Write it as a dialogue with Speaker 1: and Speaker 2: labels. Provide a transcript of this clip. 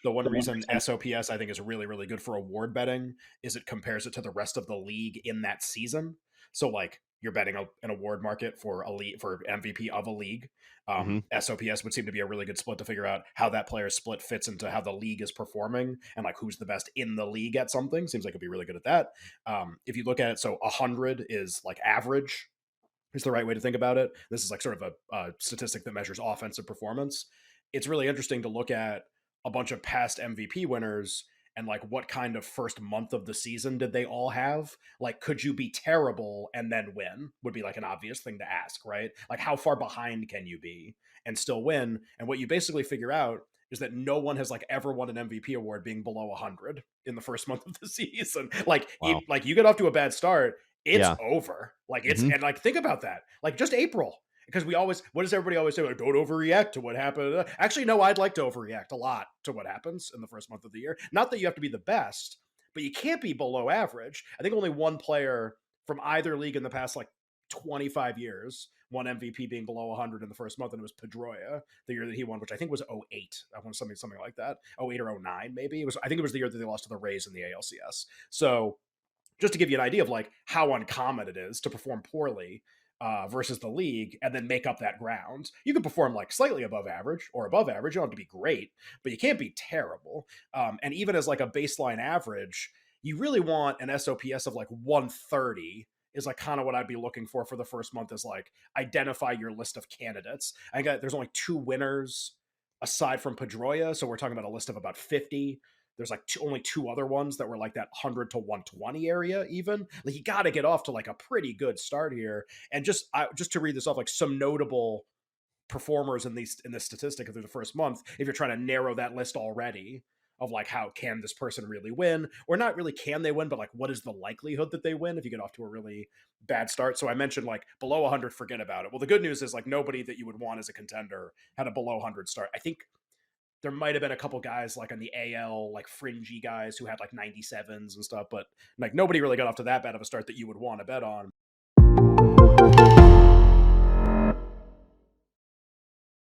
Speaker 1: The one
Speaker 2: The one
Speaker 1: reason
Speaker 2: reason.
Speaker 1: SOPS I think is really, really good for award betting is it compares it to the rest of the league in that season. So like you're betting an award market for a league for MVP of a league.
Speaker 2: Mhm.
Speaker 1: SOPS would seem to be a really good split to figure out how that player split fits into how the league is performing and like who's the best in the league at something. Seems like it'd be really good at that. If you look at it, so 100 is like average is the right way to think about it. This is like sort of a statistic that measures offensive performance. It's really interesting to look at a bunch of past MVP winners and like what kind of first month of the season did they all have? Like, could you be terrible and then win? Would be like an obvious thing to ask, right? Like, how far behind can you be and still win? And what you basically figure out is that no one has like ever won an MVP award being below 100 in the first month of the season.
Speaker 2: Wow.
Speaker 1: Like you get off to a bad start, it's
Speaker 2: Yeah.
Speaker 1: over.
Speaker 2: Mhm.
Speaker 1: And like think about that. Like just April. Because we always, what does everybody always say? Like, don't overreact to what happened. Actually, no, I'd like to overreact a lot to what happens in the first month of the year. Not that you have to be the best, but you can't be below average. I think only one player from either league in the past like 25 years won MVP being below 100 in the first month, and it was Pedroia the year that he won, which I think was '08. I want something like that. '08 or '09 maybe. It was. I think it was the year that they lost to the Rays in the ALCS. So just to give you an idea of like how uncommon it is to perform poorly versus the league and then make up that ground. You can perform like slightly above average or above average. You don't have to be great, but you can't be terrible. And even as like a baseline average, you really want an SOPS of like 130 is like kind of what I'd be looking for the first month is like identify your list of candidates. I got there's only two winners aside from Pedroia, so we're talking about a list of about 50. There's like only two other ones that were like that 100 to 120 area even. Like you got to get off to like a pretty good start here. And just to read this off, like some notable performers in this statistic through the first month, if you're trying to narrow that list already of like how can this person really win or not really can they win, but like what is the likelihood that they win if you get off to a really bad start. So I mentioned like below 100, forget about it. Well, the good news is like nobody that you would want as a contender had a below 100 start. I think there might have been a couple guys like on the AL, like fringy guys who had like 97s and stuff, but like nobody really got off to that bad of a start that you would want to bet on.